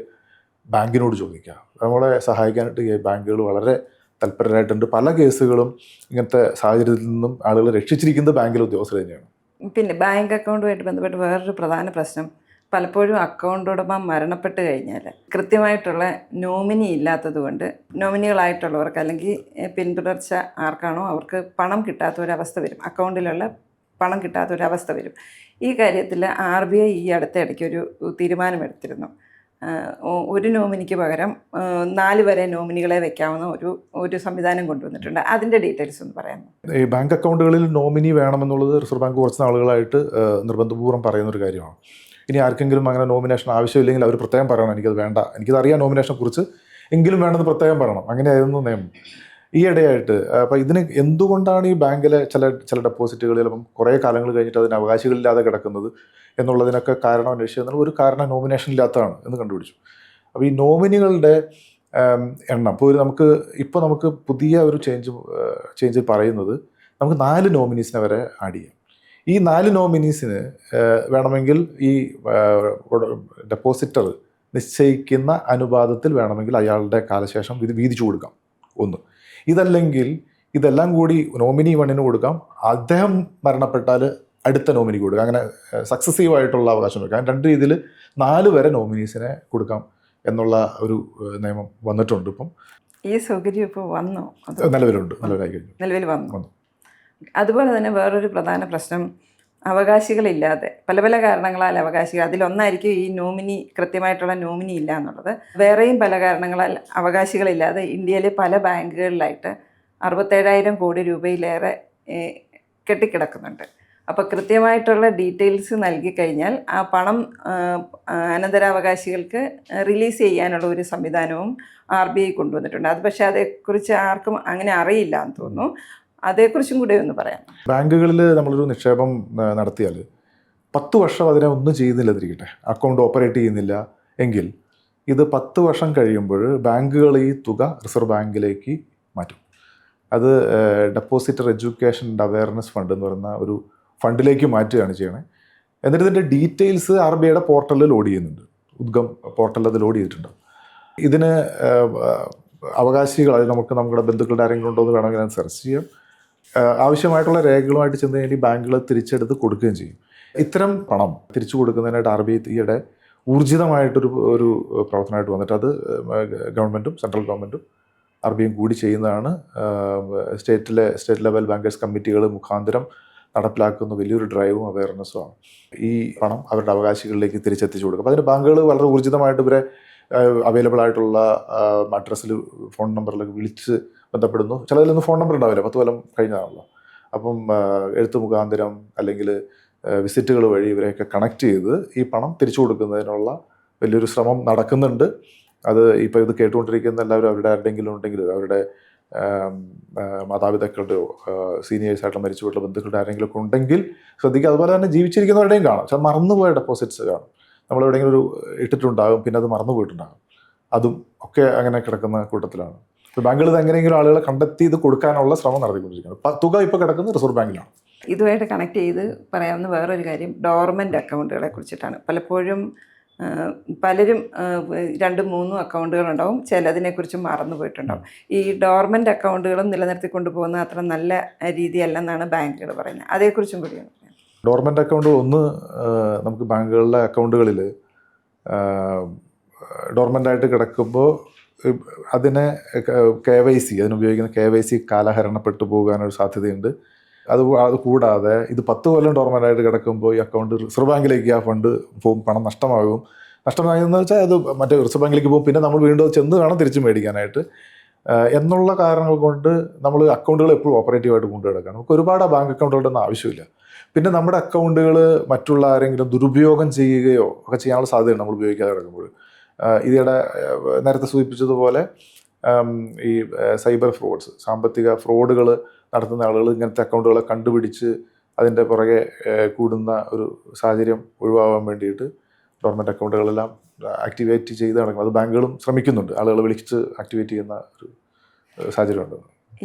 ബാങ്കിനോട് ചോദിക്കുക. നമ്മളെ സഹായിക്കാനായിട്ട് ഈ ബാങ്കുകൾ വളരെ തൽപരരായിട്ടുണ്ട്. പല കേസുകളും ഇങ്ങനത്തെ സാഹചര്യത്തിൽ നിന്നും ആളുകളെ രക്ഷിച്ചിരിക്കുന്നത് ബാങ്കിലെ ഉദ്യോഗസ്ഥർ തന്നെയാണ്. പിന്നെ ബാങ്ക് അക്കൗണ്ടുമായിട്ട് ബന്ധപ്പെട്ട് വേറൊരു പ്രധാന പ്രശ്നം, പലപ്പോഴും അക്കൗണ്ട് ഉടമ മരണപ്പെട്ട് കഴിഞ്ഞാൽ കൃത്യമായിട്ടുള്ള നോമിനി ഇല്ലാത്തത് കൊണ്ട് നോമിനികളായിട്ടുള്ളവർക്ക് അല്ലെങ്കിൽ പിന്തുടർച്ച ആർക്കാണോ അവർക്ക് പണം കിട്ടാത്തൊരവസ്ഥ വരും, അക്കൗണ്ടിലുള്ള പണം കിട്ടാത്തൊരവസ്ഥ വരും. ഈ കാര്യത്തിൽ RBI ഈ അടുത്തിടയ്ക്ക് ഒരു തീരുമാനമെടുത്തിരുന്നു. ഒരു നോമിനിക്ക് പകരം 4 വരെ നോമിനികളെ വെക്കാവുന്ന ഒരു സംവിധാനം കൊണ്ടുവന്നിട്ടുണ്ട്. അതിൻ്റെ ഡീറ്റെയിൽസ് ഒന്ന് പറയാമോ? ഈ ബാങ്ക് അക്കൗണ്ടുകളിൽ നോമിനി വേണമെന്നുള്ളത് റിസർവ് ബാങ്ക് കുറച്ച് നാളുകളായിട്ട് നിർബന്ധപൂർവ്വം പറയുന്നൊരു കാര്യമാണ്. ഇനി ആർക്കെങ്കിലും അങ്ങനെ നോമിനേഷൻ ആവശ്യമില്ലെങ്കിൽ അവർ പ്രത്യേകം പറയണം, എനിക്കത് വേണ്ട, എനിക്കത് അറിയാം നോമിനേഷനെ കുറിച്ച്, എങ്കിലും വേണമെന്ന് പ്രത്യേകം പറയണം. അങ്ങനെയായിരുന്നു നിയമം ഈ ഇടയായിട്ട്. അപ്പോൾ ഇതിന് എന്തുകൊണ്ടാണ് ഈ ബാങ്കിലെ ചില ഡെപ്പോസിറ്റുകൾ ചിലപ്പം കുറേ കാലങ്ങൾ കഴിഞ്ഞിട്ട് അതിന് അവകാശികളില്ലാതെ കിടക്കുന്നത് എന്നുള്ളതിനൊക്കെ കാരണം അന്വേഷിച്ചത് ഒരു കാരണം നോമിനേഷൻ ഇല്ലാത്തതാണ് എന്ന് കണ്ടുപിടിച്ചു. അപ്പോൾ ഈ നോമിനികളുടെ എണ്ണം ഇപ്പോൾ നമുക്ക് പുതിയ ഒരു ചേഞ്ച് പറയുന്നത് നമുക്ക് 4 നോമിനീസിനെ വരെ ആഡ് ചെയ്യാം. ഈ 4 നോമിനീസിന് വേണമെങ്കിൽ ഈ ഡെപ്പോസിറ്റർ നിശ്ചയിക്കുന്ന അനുപാതത്തിൽ വേണമെങ്കിൽ അയാളുടെ കാലശേഷം ഇത് വീതിച്ചു കൊടുക്കാം. ഒന്ന്. ഇതല്ലെങ്കിൽ ഇതെല്ലാം കൂടി നോമിനി 1 കൊടുക്കാം, അദ്ദേഹം മരണപ്പെട്ടാൽ അടുത്ത നോമിനിക്ക് കൊടുക്കാം. അങ്ങനെ സക്സസീവ് ആയിട്ടുള്ള അവകാശം വെക്കാം. 2 രീതിയിൽ 4 വരെ നോമിനീസിനെ കൊടുക്കാം എന്നുള്ള ഒരു നിയമം വന്നിട്ടുണ്ട്. ഇപ്പം ഈ സൗകര്യം ഇപ്പോൾ വന്നോ? നിലവിലുണ്ട്, നിലവിൽ വന്നു. അതുപോലെ തന്നെ വേറൊരു പ്രധാന പ്രശ്നം, അവകാശികളില്ലാതെ പല കാരണങ്ങളാൽ അവകാശികൾ, അതിലൊന്നായിരിക്കും ഈ നോമിനി, കൃത്യമായിട്ടുള്ള നോമിനി ഇല്ല എന്നുള്ളത്. വേറെയും പല കാരണങ്ങളാൽ അവകാശികളില്ലാതെ ഇന്ത്യയിലെ പല ബാങ്കുകളിലായിട്ട് 67,000 കോടി രൂപയിലേറെ കെട്ടിക്കിടക്കുന്നുണ്ട്. അപ്പോൾ കൃത്യമായിട്ടുള്ള ഡീറ്റെയിൽസ് നൽകിക്കഴിഞ്ഞാൽ ആ പണം അനന്തരാവകാശികൾക്ക് റിലീസ് ചെയ്യാനുള്ള ഒരു സംവിധാനവും RBI കൊണ്ടുവന്നിട്ടുണ്ട്. അത് പക്ഷേ അതേക്കുറിച്ച് ആർക്കും അങ്ങനെ അറിയില്ല എന്ന് തോന്നുന്നു. അതേക്കുറിച്ചും കൂടെ ഒന്ന് പറയാം. ബാങ്കുകളിൽ നമ്മളൊരു നിക്ഷേപം നടത്തിയാൽ 10 വർഷം അതിനെ ഒന്നും ചെയ്യുന്നില്ലതിരിക്കട്ടെ, അക്കൗണ്ട് ഓപ്പറേറ്റ് ചെയ്യുന്നില്ല എങ്കിൽ ഇത് 10 വർഷം കഴിയുമ്പോൾ ബാങ്കുകൾ ഈ തുക റിസർവ് ബാങ്കിലേക്ക് മാറ്റും. അത് depositor education and awareness fund എന്ന് പറയുന്ന ഒരു ഫണ്ടിലേക്ക് മാറ്റുകയാണ് ചെയ്യണേ. എന്നിട്ട് ഇതിൻ്റെ ഡീറ്റെയിൽസ് RBIയുടെ പോർട്ടലിൽ ലോഡ് ചെയ്യുന്നുണ്ട്. ഉദ്ഗം പോർട്ടലിൽ അത് ലോഡ് ചെയ്തിട്ടുണ്ട്. ഇതിന് അവകാശികൾ, അത് നമ്മുടെ ബന്ധുക്കളുടെ ആരെങ്കിലും ഉണ്ടോ എന്ന് വേണമെങ്കിൽ അത് സെർച്ച് ചെയ്യാം. ആവശ്യമായിട്ടുള്ള രേഖകളുമായിട്ട് ചെന്ന് കഴിഞ്ഞാൽ ബാങ്കുകൾ തിരിച്ചെടുത്ത് കൊടുക്കുകയും ചെയ്യും. ഇത്തരം പണം തിരിച്ചു കൊടുക്കുന്നതിനായിട്ട് RBI ഈയിടെ ഊർജിതമായിട്ടൊരു പ്രവർത്തനമായിട്ട് വന്നിട്ട് അത് ഗവൺമെൻറ്റും സെൻട്രൽ ഗവൺമെൻറ്റും RBIയും കൂടി ചെയ്യുന്നതാണ്. സ്റ്റേറ്റ് ലെവൽ ബാങ്കേഴ്സ് കമ്മിറ്റികൾ മുഖാന്തരം നടപ്പിലാക്കുന്ന വലിയൊരു ഡ്രൈവും അവയർനെസ്സുമാണ്. ഈ പണം അവരുടെ അവകാശികളിലേക്ക് തിരിച്ചെത്തിച്ചു കൊടുക്കും. അപ്പോൾ അതിന് ബാങ്കുകൾ വളരെ ഊർജിതമായിട്ട് ഇവരെ അവൈലബിൾ ആയിട്ടുള്ള അഡ്രസ്സിൽ, ഫോൺ നമ്പറിലൊക്കെ വിളിച്ച് ബന്ധപ്പെടുന്നു. ചിലതിലൊന്നും ഫോൺ നമ്പർ ഉണ്ടാവില്ല, 10 കൊല്ലം കഴിഞ്ഞാണല്ലോ. അപ്പം എഴുത്ത് മുഖാന്തരം അല്ലെങ്കിൽ വിസിറ്റുകൾ വഴി ഇവരെയൊക്കെ കണക്ട് ചെയ്ത് ഈ പണം തിരിച്ചു കൊടുക്കുന്നതിനുള്ള വലിയൊരു ശ്രമം നടക്കുന്നുണ്ട്. അത് ഇപ്പോൾ ഇത് കേട്ടുകൊണ്ടിരിക്കുന്ന എല്ലാവരും അവരുടെ ആരുടെയെങ്കിലും ഉണ്ടെങ്കിൽ, അവരുടെ മാതാപിതാക്കളുടെയോ സീനിയേഴ്സായിട്ടുള്ള മരിച്ചുപോയിട്ടുള്ള ബന്ധുക്കളുടെ ആരെങ്കിലുമൊക്കെ ഉണ്ടെങ്കിൽ ശ്രദ്ധിക്കുക. അതുപോലെ തന്നെ ജീവിച്ചിരിക്കുന്നവരുടെയും കാണാം. ചില മറന്നുപോയ ഡെപ്പോസിറ്റ്സ് കാണും, നമ്മളെവിടെയെങ്കിലും ഒരു ഇട്ടിട്ടുണ്ടാകും, പിന്നെ അത് മറന്നു പോയിട്ടുണ്ടാകും. അതും ഒക്കെ അങ്ങനെ കിടക്കുന്ന കൂട്ടത്തിലാണ്. ഇപ്പോൾ ബാങ്കുകൾ ഇത് എങ്ങനെയെങ്കിലും ആളുകളെ കണ്ടെത്തി ഇത് കൊടുക്കാനുള്ള ശ്രമം നടത്തിക്കൊണ്ടിരിക്കുന്നത്. തുക ഇപ്പോൾ കിടക്കുന്നത് റിസർവ് ബാങ്കിലാണ്. ഇതുമായിട്ട് കണക്ട് ചെയ്ത് പറയാവുന്ന വേറൊരു കാര്യം ഡോർമെൻ്റ് അക്കൗണ്ടുകളെ കുറിച്ചിട്ടാണ്. പലപ്പോഴും പലരും 2-3 അക്കൗണ്ടുകളുണ്ടാവും, ചിലതിനെക്കുറിച്ച് മറന്നു പോയിട്ടുണ്ടാവും. ഈ ഡോർമെൻ്റ് അക്കൗണ്ടുകളും നിലനിർത്തിക്കൊണ്ടു പോകുന്ന അത്ര നല്ല രീതിയല്ലെന്നാണ് ബാങ്കുകൾ പറയുന്നത്. അതേക്കുറിച്ചും കൂടിയാണ്. ഡോർമെൻ്റ് അക്കൗണ്ട് നമുക്ക് ബാങ്കുകളിലെ അക്കൗണ്ടുകളിൽ ഡോർമെൻ്റായിട്ട് കിടക്കുമ്പോൾ അതിനെ KYC, അതിനുപയോഗിക്കുന്ന KYC കാലഹരണപ്പെട്ടു പോകാനൊരു സാധ്യതയുണ്ട്. അത് കൂടാതെ ഇത് 10 കൊല്ലം ഡോർമെൻ്റായിട്ട് കിടക്കുമ്പോൾ ഈ അക്കൗണ്ട് റിസർവ് ബാങ്കിലേക്ക് ആ ഫണ്ട് പോകും, പണം നഷ്ടമാകും. നഷ്ടമായെന്ന് വെച്ചാൽ അത് മറ്റേ റിസർവ് ബാങ്കിലേക്ക് പോകും, പിന്നെ നമ്മൾ വീണ്ടും അത് ചെന്ന് വേണം തിരിച്ച് മേടിക്കാനായിട്ട് എന്നുള്ള കാരണങ്ങൾ കൊണ്ട് നമ്മൾ അക്കൗണ്ടുകൾ എപ്പോഴും ഓപ്പറേറ്റീവായിട്ട് കൊണ്ടു കിടക്കണം. നമുക്ക് ഒരുപാട് ബാങ്ക് അക്കൗണ്ടുകളുടെ ഒന്നും ആവശ്യമില്ല. പിന്നെ നമ്മുടെ അക്കൗണ്ടുകൾ മറ്റുള്ള ആരെങ്കിലും ദുരുപയോഗം ചെയ്യുകയോ ഒക്കെ ചെയ്യാനുള്ള സാധ്യതയുണ്ട് നമ്മൾ ഉപയോഗിക്കാതെ കിടക്കുമ്പോൾ. ഇതിടെ നേരത്തെ സൂചിപ്പിച്ചതുപോലെ ഈ സൈബർ ഫ്രോഡ്സ്, സാമ്പത്തിക ഫ്രോഡുകൾ നടത്തുന്ന ആളുകൾ ഇങ്ങനത്തെ അക്കൗണ്ടുകളെ കണ്ടുപിടിച്ച് അതിൻ്റെ പുറകെ കൂടുന്ന ഒരു സാഹചര്യം ഒഴിവാകാൻ വേണ്ടിയിട്ട് ഗവൺമെൻറ് അക്കൗണ്ടുകളെല്ലാം ആക്ടിവേറ്റ് ചെയ്ത് നടക്കുന്നത്. അത് ബാങ്കുകളും ശ്രമിക്കുന്നുണ്ട്, ആളുകൾ വിളിച്ച് ആക്ടിവേറ്റ് ചെയ്യുന്ന ഒരു സാഹചര്യമുണ്ട്.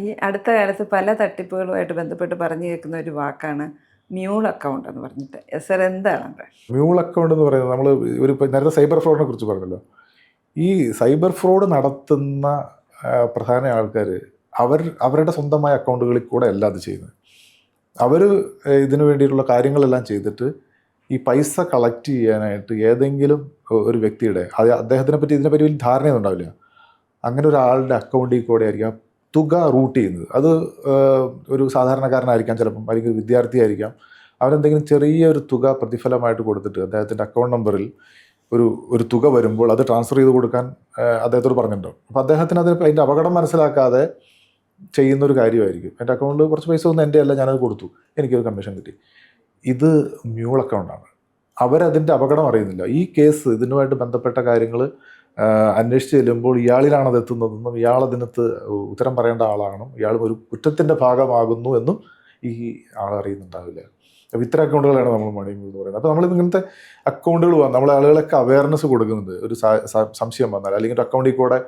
ഈ അടുത്ത കാലത്ത് പല തട്ടിപ്പുകളുമായിട്ട് ബന്ധപ്പെട്ട് പറഞ്ഞു കേൾക്കുന്ന ഒരു വാക്കാണ് മ്യൂൾ അക്കൗണ്ട് എന്ന് പറഞ്ഞിട്ട്. സർ, എന്താണത് മ്യൂൾ അക്കൗണ്ട് എന്ന് പറയുന്നത്? നമ്മൾ ഒരു നേരത്തെ സൈബർ ഫ്രോഡിനെ കുറിച്ച് പറഞ്ഞല്ലോ. ഈ സൈബർ ഫ്രോഡ് നടത്തുന്ന പ്രധാന ആൾക്കാർ അവരുടെ സ്വന്തമായ അക്കൗണ്ടുകളിൽ കൂടെ അല്ല അത് ചെയ്യുന്നത്. അവർ ഇതിനു വേണ്ടിയിട്ടുള്ള കാര്യങ്ങളെല്ലാം ചെയ്തിട്ട് ഈ പൈസ കളക്ട് ചെയ്യാനായിട്ട് ഏതെങ്കിലും ഒരു വ്യക്തിയുടെ, അദ്ദേഹത്തിനെ പറ്റി ഇതിനെപ്പറ്റി വലിയ ധാരണയൊന്നും ഉണ്ടാവില്ല, അങ്ങനെ ഒരാളുടെ അക്കൗണ്ടിൽ കൂടെ ആയിരിക്കും തുക റൂട്ട് ചെയ്യുന്നത്. അത് ഒരു സാധാരണക്കാരനായിരിക്കാം, ചിലപ്പം അല്ലെങ്കിൽ വിദ്യാർത്ഥി ആയിരിക്കാം. അവരെന്തെങ്കിലും ചെറിയൊരു തുക പ്രതിഫലമായിട്ട് കൊടുത്തിട്ട് അദ്ദേഹത്തിൻ്റെ അക്കൗണ്ട് നമ്പറിൽ ഒരു തുക വരുമ്പോൾ അത് ട്രാൻസ്ഫർ ചെയ്ത് കൊടുക്കാൻ അദ്ദേഹത്തോട് പറഞ്ഞിട്ടുണ്ടാവും. അപ്പോൾ അദ്ദേഹത്തിന് അതിൻ്റെ അപകടം മനസ്സിലാക്കാതെ ചെയ്യുന്നൊരു കാര്യമായിരിക്കും. എൻ്റെ അക്കൗണ്ടിൽ കുറച്ച് പൈസ ഒന്നും എൻ്റെ അല്ല, ഞാനത് കൊടുത്തു, എനിക്കൊരു കമ്മീഷൻ കിട്ടി. ഇത് മ്യൂൾ അക്കൗണ്ടാണ്. അവരതിൻ്റെ അപകടം അറിയുന്നില്ല. ഈ കേസ്, ഇതിനുമായിട്ട് ബന്ധപ്പെട്ട കാര്യങ്ങൾ അന്വേഷിച്ച് ചെല്ലുമ്പോൾ ഇയാളിലാണത് എത്തുന്നതെന്നും ഇയാളതിനകത്ത് ഉത്തരം പറയേണ്ട ആളാണെന്നും ഇയാൾ ഒരു കുറ്റത്തിൻ്റെ ഭാഗമാകുന്നു എന്നും ഈ ആൾ അറിയുന്നുണ്ടാവില്ല. അപ്പോൾ ഇത്തരം അക്കൗണ്ടുകളാണ് നമ്മൾ മണി മ്യൂൾ എന്ന് പറയുന്നത്. അപ്പോൾ നമ്മൾ ഇങ്ങനത്തെ അക്കൗണ്ടുകൾ വന്നാൽ നമ്മൾ ആളുകളൊക്കെ അവയർനെസ് കൊടുക്കുന്നുണ്ട്. ഒരു സംശയം വന്നാൽ, അല്ലെങ്കിൽ ഒരു അക്കൗണ്ടിൽ കൂടെ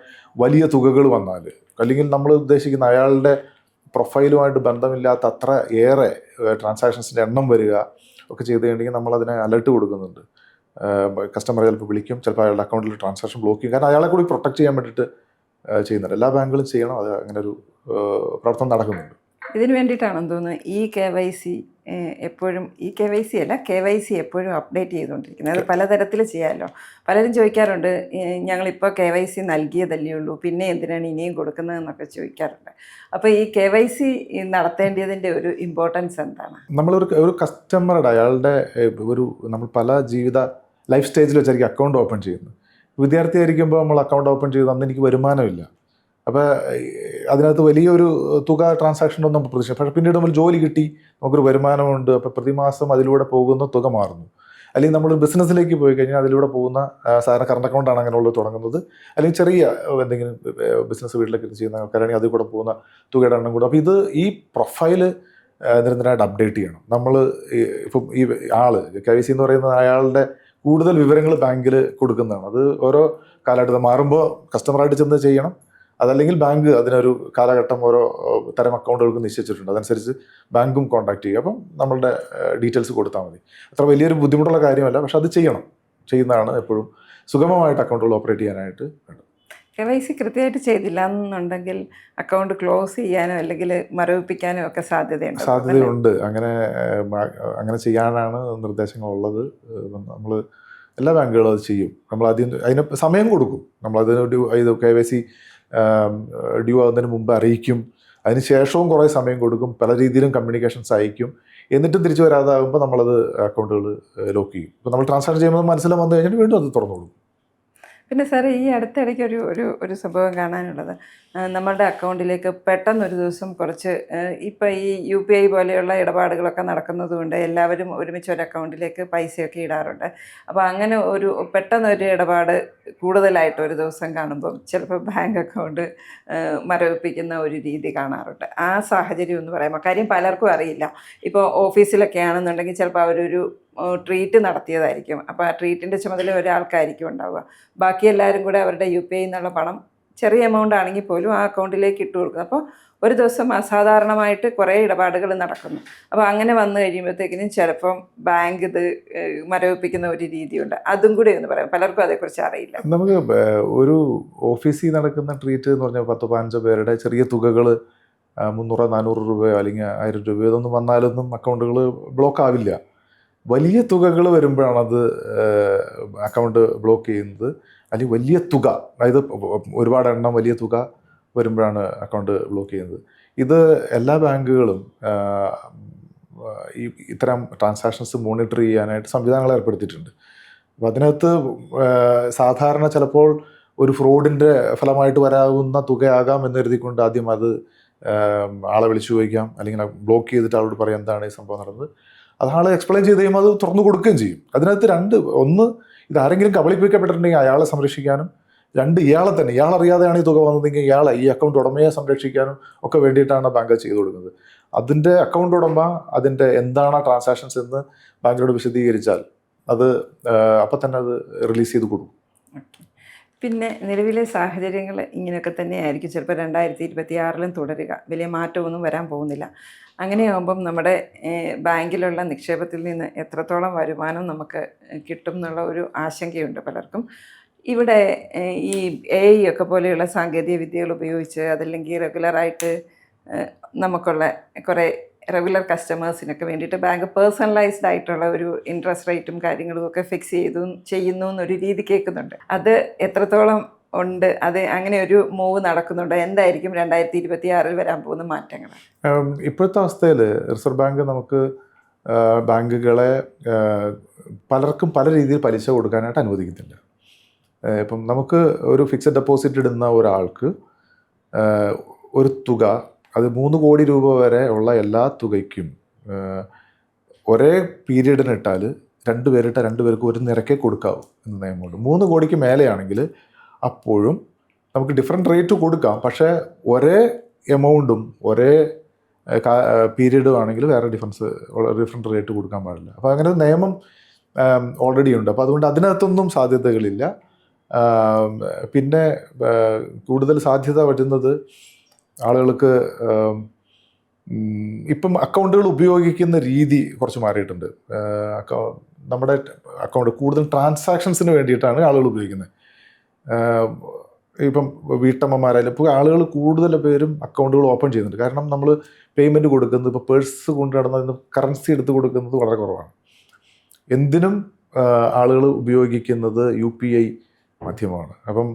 വലിയ തുകകൾ വന്നാൽ, അല്ലെങ്കിൽ നമ്മൾ ഉദ്ദേശിക്കുന്ന അയാളുടെ പ്രൊഫൈലുമായിട്ട് ബന്ധമില്ലാത്ത അത്ര ഏറെ ട്രാൻസാക്ഷൻസിൻ്റെ എണ്ണം വരിക ഒക്കെ ചെയ്ത് കഴിഞ്ഞെങ്കിൽ നമ്മളതിനെ അലർട്ട് കൊടുക്കുന്നുണ്ട്. കസ്റ്റമർ ചിലപ്പോൾ വിളിക്കും, ചിലപ്പോൾ അയാളുടെ അക്കൗണ്ടിൽ ട്രാൻസാക്ഷൻ ബ്ലോക്ക് ചെയ്യും. കാരണം അയാളെ കൂടി പ്രൊട്ടക്ട് ചെയ്യാൻ വേണ്ടിയിട്ട് ചെയ്യുന്നുണ്ട്. എല്ലാ ബാങ്കുകളും ചെയ്യണം, അത് അങ്ങനെ ഒരു പ്രവർത്തനം നടക്കുന്നുണ്ട്. ഇതിന് വേണ്ടിയിട്ടാണെന്ന് തോന്നുന്നു ഈ KYC എപ്പോഴും, ഈ KYC അല്ല, KYC എപ്പോഴും അപ്ഡേറ്റ് ചെയ്തുകൊണ്ടിരിക്കുന്നത്. അത് പലതരത്തിൽ ചെയ്യാമല്ലോ. പലരും ചോദിക്കാറുണ്ട്, ഞങ്ങളിപ്പോൾ KYC നൽകിയതല്ലേ ഉള്ളൂ, പിന്നെ എന്തിനാണ് ഇനിയും കൊടുക്കുന്നതെന്നൊക്കെ ചോദിക്കാറുണ്ട്. അപ്പോൾ ഈ KYC നടത്തേണ്ടതിൻ്റെ ഒരു ഇമ്പോർട്ടൻസ് എന്താണ്? നമ്മളൊരു കസ്റ്റമറുടെ, അയാളുടെ നമ്മൾ പല ജീവിത ലൈഫ് സ്റ്റേജിൽ വെച്ചായിരിക്കും അക്കൗണ്ട് ഓപ്പൺ ചെയ്യുന്നത്. വിദ്യാർത്ഥി ആയിരിക്കുമ്പോൾ നമ്മൾ അക്കൗണ്ട് ഓപ്പൺ ചെയ്ത് അന്ന് എനിക്ക് വരുമാനമില്ല, അപ്പോൾ അതിനകത്ത് വലിയൊരു തുക ട്രാൻസാക്ഷനൊന്നും നമുക്ക് പ്രതീക്ഷിക്കാം. പക്ഷേ പിന്നീട് നമ്മൾ ജോലി കിട്ടി, നമുക്കൊരു വരുമാനമുണ്ട്, അപ്പോൾ പ്രതിമാസം അതിലൂടെ പോകുന്ന തുക മാറുന്നു. അല്ലെങ്കിൽ നമ്മളൊരു ബിസിനസ്സിലേക്ക് പോയി കഴിഞ്ഞാൽ അതിലൂടെ പോകുന്ന സാധാരണ കറണ്ട് അക്കൗണ്ടാണ് അങ്ങനെയുള്ളത് തുടങ്ങുന്നത്. അല്ലെങ്കിൽ ചെറിയ എന്തെങ്കിലും ബിസിനസ് വീട്ടിലേക്ക് ചെയ്യുന്ന ആൾക്കാരാണെങ്കിൽ അതിൽ കൂടെ പോകുന്ന തുകയുടെ എണ്ണം കൂടും. അപ്പോൾ ഈ പ്രൊഫൈല് നിരന്തരമായിട്ട് അപ്ഡേറ്റ് ചെയ്യണം. നമ്മൾ ഇപ്പം ഈ ആള് KYC എന്ന് പറയുന്നത് അയാളുടെ കൂടുതൽ വിവരങ്ങൾ ബാങ്കിൽ കൊടുക്കുന്നതാണ്. അത് ഓരോ കാലഘട്ടത്തിൽ മാറുമ്പോൾ കസ്റ്റമറായിട്ട് ചെന്ന് ചെയ്യണം. അതല്ലെങ്കിൽ ബാങ്ക് അതിനൊരു കാലഘട്ടം ഓരോ തരം അക്കൗണ്ടുകൾക്ക് നിശ്ചയിച്ചിട്ടുണ്ട്, അതനുസരിച്ച് ബാങ്കും കോൺടാക്ട് ചെയ്യുക. അപ്പം നമ്മളുടെ ഡീറ്റെയിൽസ് കൊടുത്താൽ മതി. അത്ര വലിയൊരു ബുദ്ധിമുട്ടുള്ള കാര്യമല്ല, പക്ഷെ അത് ചെയ്യുന്നതാണ് എപ്പോഴും സുഗമമായിട്ട് അക്കൗണ്ടുകൾ ഓപ്പറേറ്റ് ചെയ്യാനായിട്ട് വേണ്ടത്. KYC കൃത്യമായിട്ട് ചെയ്തില്ല എന്നുണ്ടെങ്കിൽ അക്കൗണ്ട് ക്ലോസ് ചെയ്യാനോ അല്ലെങ്കിൽ മരവിപ്പിക്കാനോ ഒക്കെ സാധ്യതയുണ്ട്. അങ്ങനെ ചെയ്യാനാണ് നിർദ്ദേശങ്ങളുള്ളത്. നമ്മൾ എല്ലാ ബാങ്കുകളും അത് ചെയ്യും. നമ്മൾ അതിന് സമയം കൊടുക്കും. നമ്മളതിന് KYC ഡ്യൂ ആകുന്നതിന് മുമ്പ് അറിയിക്കും. അതിന് ശേഷവും കുറേ സമയം കൊടുക്കും. പല രീതിയിലും കമ്മ്യൂണിക്കേഷൻസ് അയക്കും. എന്നിട്ടും തിരിച്ചു വരാതാകുമ്പോൾ നമ്മളത് അക്കൗണ്ടുകൾ ലോക്ക് ചെയ്യും. ഇപ്പോൾ നമ്മൾ ട്രാൻസ്ഫർ ചെയ്യുമ്പോൾ മനസ്സിൽ വന്നു കഴിഞ്ഞിട്ട് വീണ്ടും അത് തുറന്നോളും. പിന്നെ സാറേ, ഈ അടുത്തിടയ്ക്ക് ഒരു സംഭവം കാണാനുള്ളത്, നമ്മളുടെ അക്കൗണ്ടിലേക്ക് പെട്ടെന്നൊരു ദിവസം കുറച്ച്, ഇപ്പോൾ ഈ UPI പോലെയുള്ള ഇടപാടുകളൊക്കെ നടക്കുന്നത് കൊണ്ട് എല്ലാവരും ഒരുമിച്ച് ഒരു അക്കൗണ്ടിലേക്ക് പൈസയൊക്കെ ഇടാറുണ്ട്. അപ്പോൾ അങ്ങനെ പെട്ടെന്നൊരു ഇടപാട് കൂടുതലായിട്ട് ഒരു ദിവസം കാണുമ്പം ചിലപ്പോൾ ബാങ്ക് അക്കൗണ്ട് മരവിപ്പിക്കുന്ന ഒരു രീതി കാണാറുണ്ട്. ആ സാഹചര്യം എന്ന് പറയുമ്പോൾ, കാര്യം പലർക്കും അറിയില്ല. ഇപ്പോൾ ഓഫീസിലൊക്കെ ആണെന്നുണ്ടെങ്കിൽ ചിലപ്പോൾ അവരൊരു ട്രീറ്റ് നടത്തിയതായിരിക്കും. അപ്പോൾ ആ ട്രീറ്റിൻ്റെ ചുമതല ഒരാൾക്കായിരിക്കും ഉണ്ടാവുക. ബാക്കി എല്ലാവരും കൂടെ അവരുടെ UPI എന്നുള്ള പണം, ചെറിയ എമൗണ്ട് ആണെങ്കിൽ പോലും, ആ അക്കൗണ്ടിലേക്ക് ഇട്ട് കൊടുക്കുന്നു. അപ്പോൾ ഒരു ദിവസം അസാധാരണമായിട്ട് കുറേ ഇടപാടുകൾ നടക്കുന്നു. അപ്പോൾ അങ്ങനെ വന്നു കഴിയുമ്പോഴത്തേക്കിനും ചിലപ്പം ബാങ്ക് ഇത് മരവിപ്പിക്കുന്ന ഒരു രീതിയുണ്ട്. അതും കൂടി എന്ന് പറയാം, പലർക്കും അതേക്കുറിച്ച് അറിയില്ല. നമുക്ക് ഒരു ഓഫീസിൽ നടക്കുന്ന ട്രീറ്റ് എന്ന് പറഞ്ഞാൽ 10-15 പേരുടെ ചെറിയ തുകകൾ 300-400 രൂപയോ അല്ലെങ്കിൽ 1000 രൂപയോ ഇതൊന്നും വന്നാലൊന്നും അക്കൗണ്ടുകൾ ബ്ലോക്ക് ആവില്ല. വലിയ തുകകൾ വരുമ്പോഴാണ് അത് അക്കൗണ്ട് ബ്ലോക്ക് ചെയ്യുന്നത്. അല്ലെങ്കിൽ വലിയ തുക, അതായത് ഒരുപാട് എണ്ണം വലിയ തുക വരുമ്പോഴാണ് അക്കൗണ്ട് ബ്ലോക്ക് ചെയ്യുന്നത്. ഇത് എല്ലാ ബാങ്കുകളും ഇത്തരം ട്രാൻസാക്ഷൻസ് മോണിറ്റർ ചെയ്യാനായിട്ട് സംവിധാനങ്ങൾ ഏർപ്പെടുത്തിയിട്ടുണ്ട്. അപ്പോൾ അതിനകത്ത് സാധാരണ ചിലപ്പോൾ ഒരു ഫ്രോഡിൻ്റെ ഫലമായിട്ട് വരാവുന്ന തുകയാകാം എന്ന് കരുതിക്കൊണ്ട് ആദ്യം അത് ആളെ വിളിച്ചു ചോദിക്കാം, അല്ലെങ്കിൽ ബ്ലോക്ക് ചെയ്തിട്ട് ആളോട് പറയാം എന്താണ് ഈ സംഭവം നടന്നത്. അത് ആൾ എക്സ്പ്ലെയിൻ ചെയ്ത് കഴിയുമ്പോൾ അത് തുറന്നു കൊടുക്കുകയും ചെയ്യും. അതിനകത്ത് ഒന്ന് ഇതാരെങ്കിലും കബളിപ്പിക്കപ്പെട്ടിട്ടുണ്ടെങ്കിൽ അയാളെ സംരക്ഷിക്കാനും, ഇയാളറിയാതെയാണ് ഈ തുക വന്നതെങ്കിൽ ഈ അക്കൗണ്ട് ഉടമയെ സംരക്ഷിക്കാനും ഒക്കെ വേണ്ടിയിട്ടാണ് ബാങ്ക് ചെയ്തു കൊടുക്കുന്നത്. അതിൻ്റെ അക്കൗണ്ട് ഉടമ അതിൻ്റെ എന്താണ് ട്രാൻസാക്ഷൻസ് എന്ന് ബാങ്കിനോട് വിശദീകരിച്ചാൽ അത് അപ്പം തന്നെ അത് റിലീസ് ചെയ്ത് കൊടുക്കും. പിന്നെ നിലവിലെ സാഹചര്യങ്ങൾ ഇങ്ങനെയൊക്കെ തന്നെയായിരിക്കും ചിലപ്പോൾ 2026 തുടരുക. വലിയ മാറ്റമൊന്നും വരാൻ പോകുന്നില്ല. അങ്ങനെയാകുമ്പം നമ്മുടെ ബാങ്കിലുള്ള നിക്ഷേപത്തിൽ നിന്ന് എത്രത്തോളം വരുമാനം നമുക്ക് കിട്ടും എന്നുള്ള ഒരു ആശങ്കയുണ്ട് പലർക്കും. ഇവിടെ ഈ AI ഒക്കെ പോലെയുള്ള സാങ്കേതിക വിദ്യകൾ ഉപയോഗിച്ച് അതല്ലെങ്കിൽ റെഗുലറായിട്ട് നമുക്കുള്ള കുറേ റെഗുലർ കസ്റ്റമേഴ്സിനൊക്കെ വേണ്ടിയിട്ട് ബാങ്ക് പേഴ്സണലൈസ്ഡ് ആയിട്ടുള്ള ഒരു ഇൻട്രസ്റ്റ് റേറ്റും കാര്യങ്ങളും ഒക്കെ ഫിക്സ് ചെയ്യുന്നു എന്നൊരു രീതി കേൾക്കുന്നുണ്ട്. അത് എത്രത്തോളം ഉണ്ട്? അത് അങ്ങനെ ഒരു മൂവ് നടക്കുന്നുണ്ട്? എന്തായിരിക്കും 2026 വരാൻ പോകുന്ന മാറ്റങ്ങൾ? ഇപ്പോഴത്തെ അവസ്ഥയിൽ റിസർവ് ബാങ്ക് നമുക്ക് ബാങ്കുകളെ പലർക്കും പല രീതിയിൽ പലിശ കൊടുക്കാനായിട്ട് അനുവദിക്കുന്നില്ല. ഇപ്പം നമുക്ക് ഒരു ഫിക്സഡ് ഡെപ്പോസിറ്റ് ഇടുന്ന ഒരാൾക്ക് ഒരു തുക, അത് 3 കോടി രൂപ വരെ ഉള്ള എല്ലാ തുകയ്ക്കും ഒരേ പീരീഡിന് ഇട്ടാൽ 2 പേർക്ക് ഒരു നിരക്കേ കൊടുക്കാവൂ എന്ന നിയമമുണ്ട്. 3 കോടിക്ക് മേലെയാണെങ്കിൽ അപ്പോഴും നമുക്ക് ഡിഫറെൻറ്റ് റേറ്റ് കൊടുക്കാം, പക്ഷേ ഒരേ എമൗണ്ടും ഒരേ പീരീഡും ആണെങ്കിൽ വേറെ ഡിഫറെൻറ്റ് റേറ്റ് കൊടുക്കാൻ പാടില്ല. അപ്പോൾ അങ്ങനെ ഒരു നിയമം ഓൾറെഡി ഉണ്ട്. അപ്പോൾ അതുകൊണ്ട് അതിനകത്തൊന്നും സാധ്യതകളില്ല. പിന്നെ കൂടുതൽ സാധ്യത വരുന്നത് ആളുകൾക്ക് ഇപ്പം അക്കൗണ്ടുകൾ ഉപയോഗിക്കുന്ന രീതി കുറച്ച് മാറിയിട്ടുണ്ട്. നമ്മുടെ അക്കൗണ്ട് കൂടുതൽ ട്രാൻസാക്ഷൻസിന് വേണ്ടിയിട്ടാണ് ആളുകൾ ഉപയോഗിക്കുന്നത്. ഇപ്പം വീട്ടമ്മമാരായാലും ഇപ്പോൾ ആളുകൾ കൂടുതൽ പേരും അക്കൗണ്ടുകൾ ഓപ്പൺ ചെയ്യുന്നുണ്ട്. കാരണം നമ്മൾ പേയ്മെൻറ്റ് കൊടുക്കുന്നത്, ഇപ്പോൾ പേഴ്സ് കൊണ്ട് നടന്നതിന് കറൻസി എടുത്ത് കൊടുക്കുന്നത് വളരെ കുറവാണ്. എന്തിനും ആളുകൾ ഉപയോഗിക്കുന്നത് UPI മാധ്യമമാണ്. അപ്പം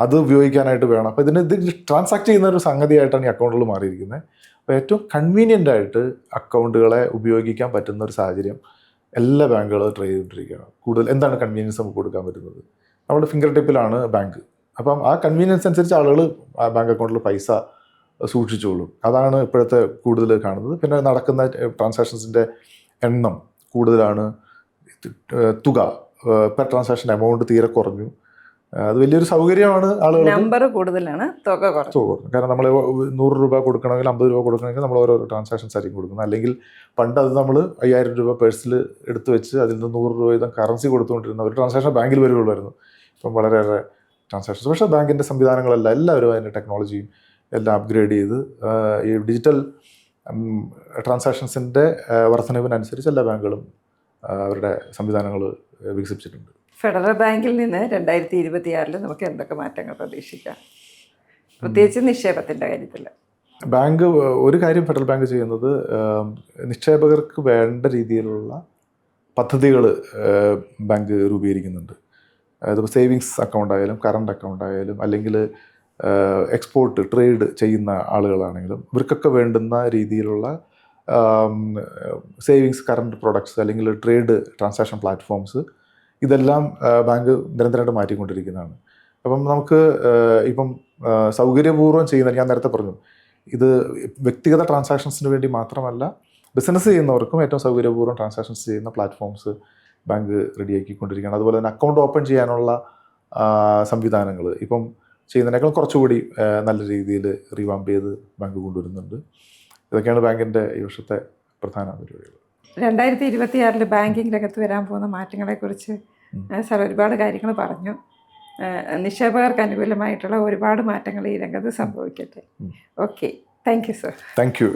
അത് ഉപയോഗിക്കാനായിട്ട് വേണം. അപ്പോൾ ഇത് ട്രാൻസാക്ട് ചെയ്യുന്ന ഒരു സംഗതിയായിട്ടാണ് ഈ അക്കൗണ്ടുകൾ മാറിയിരിക്കുന്നത്. അപ്പോൾ ഏറ്റവും കൺവീനിയൻ്റ് ആയിട്ട് അക്കൗണ്ടുകളെ ഉപയോഗിക്കാൻ പറ്റുന്ന ഒരു സാഹചര്യം എല്ലാ ബാങ്കുകളും ട്രൈ ചെയ്തിട്ടിരിക്കുകയാണ്. കൂടുതൽ എന്താണ് കൺവീനിയൻസ് നമുക്ക് കൊടുക്കാൻ പറ്റുന്നത്? നമ്മുടെ ഫിംഗർ ടിപ്പിലാണ് ബാങ്ക്. അപ്പം ആ കൺവീനിയൻസ് അനുസരിച്ച് ആളുകൾ ആ ബാങ്ക് അക്കൗണ്ടിൽ പൈസ സൂക്ഷിച്ചോളും. അതാണ് ഇപ്പോഴത്തെ കൂടുതൽ കാണുന്നത്. പിന്നെ നടക്കുന്ന ട്രാൻസാക്ഷൻസിൻ്റെ എണ്ണം കൂടുതലാണ്, തുക പെർ ട്രാൻസാക്ഷൻ എമൗണ്ട് തീരെ കുറഞ്ഞു. അത് വലിയൊരു സൗകര്യമാണ്. ആളുകൾ നമ്പർ കൂടുതലാണ്, തുക കുറഞ്ഞു. കാരണം നമ്മൾ 100 രൂപ കൊടുക്കണമെങ്കിൽ 50 രൂപ കൊടുക്കണമെങ്കിൽ നമ്മൾ ഓരോ ട്രാൻസാക്ഷൻസ് ആയിരിക്കും കൊടുക്കുന്നത്. അല്ലെങ്കിൽ പണ്ട് അത് നമ്മൾ 5000 രൂപ പേഴ്സിൽ എടുത്ത് വെച്ച് അതിൽ നിന്ന് 100 രൂപ വീതം കറൻസി കൊടുത്തുകൊണ്ടിരുന്ന ഒരു ട്രാൻസാക്ഷൻ ബാങ്കിൽ വരുള്ളായിരുന്നു. ഇപ്പം വളരെയേറെ ട്രാൻസാക്ഷൻസ്. പക്ഷേ ബാങ്കിൻ്റെ സംവിധാനങ്ങളെല്ലാം എല്ലാവരും അതിൻ്റെ ടെക്നോളജിയും എല്ലാം അപ്ഗ്രേഡ് ചെയ്ത് ഈ ഡിജിറ്റൽ ട്രാൻസാക്ഷൻസിൻ്റെ വർധനവിനനുസരിച്ച് എല്ലാ ബാങ്കുകളും അവരുടെ സംവിധാനങ്ങൾ വികസിപ്പിച്ചിട്ടുണ്ട്. ഫെഡറൽ ബാങ്കിൽ നിന്ന് 2026 നമുക്ക് എന്തൊക്കെ മാറ്റങ്ങൾ പ്രതീക്ഷിക്കാം, പ്രത്യേകിച്ച് നിക്ഷേപത്തിൻ്റെ കാര്യത്തിൽ? ബാങ്ക് ഒരു കാര്യം ഫെഡറൽ ബാങ്ക് ചെയ്യുന്നത്, നിക്ഷേപകർക്ക് വേണ്ട രീതിയിലുള്ള പദ്ധതികൾ ബാങ്ക് രൂപീകരിക്കുന്നുണ്ട്. അതിപ്പോൾ സേവിങ്സ് അക്കൗണ്ട് ആയാലും കറണ്ട് അക്കൗണ്ട് ആയാലും അല്ലെങ്കിൽ എക്സ്പോർട്ട് ട്രേഡ് ചെയ്യുന്ന ആളുകളാണെങ്കിലും ഇവർക്കൊക്കെ വേണ്ടുന്ന രീതിയിലുള്ള സേവിങ്സ് കറണ്ട് പ്രൊഡക്ട്സ് അല്ലെങ്കിൽ ട്രേഡ് ട്രാൻസാക്ഷൻ പ്ലാറ്റ്ഫോംസ് ഇതെല്ലാം ബാങ്ക് നിരന്തരമായിട്ട് മാറ്റിക്കൊണ്ടിരിക്കുന്നതാണ്. അപ്പം നമുക്ക് ഇപ്പം സൗകര്യപൂർവ്വം ചെയ്യുന്ന, ഞാൻ നേരത്തെ പറഞ്ഞു, ഇത് വ്യക്തിഗത ട്രാൻസാക്ഷൻസിന് വേണ്ടി മാത്രമല്ല, ബിസിനസ് ചെയ്യുന്നവർക്കും ഏറ്റവും സൗകര്യപൂർവ്വം ട്രാൻസാക്ഷൻസ് ചെയ്യുന്ന പ്ലാറ്റ്ഫോംസ് ബാങ്ക് റെഡിയാക്കിക്കൊണ്ടിരിക്കുകയാണ്. അതുപോലെ തന്നെ അക്കൗണ്ട് ഓപ്പൺ ചെയ്യാനുള്ള സംവിധാനങ്ങൾ ഇപ്പം ചെയ്യുന്നതിനേക്കാൾ കുറച്ചുകൂടി നല്ല രീതിയിൽ റീവാമ്പ് ചെയ്ത് ബാങ്ക് കൊണ്ടുവരുന്നുണ്ട്. ഇതൊക്കെയാണ് ബാങ്കിൻ്റെ ഈ വർഷത്തെ പ്രധാന പരിപാടികൾ. 2026 ബാങ്കിങ് രംഗത്ത് വരാൻ പോകുന്ന മാറ്റങ്ങളെക്കുറിച്ച് സാർ ഒരുപാട് കാര്യങ്ങൾ പറഞ്ഞു. നിക്ഷേപകർക്ക് അനുകൂലമായിട്ടുള്ള ഒരുപാട് മാറ്റങ്ങൾ ഈ രംഗത്ത് സംഭവിക്കട്ടെ. Okay, thank you sir. Thank you.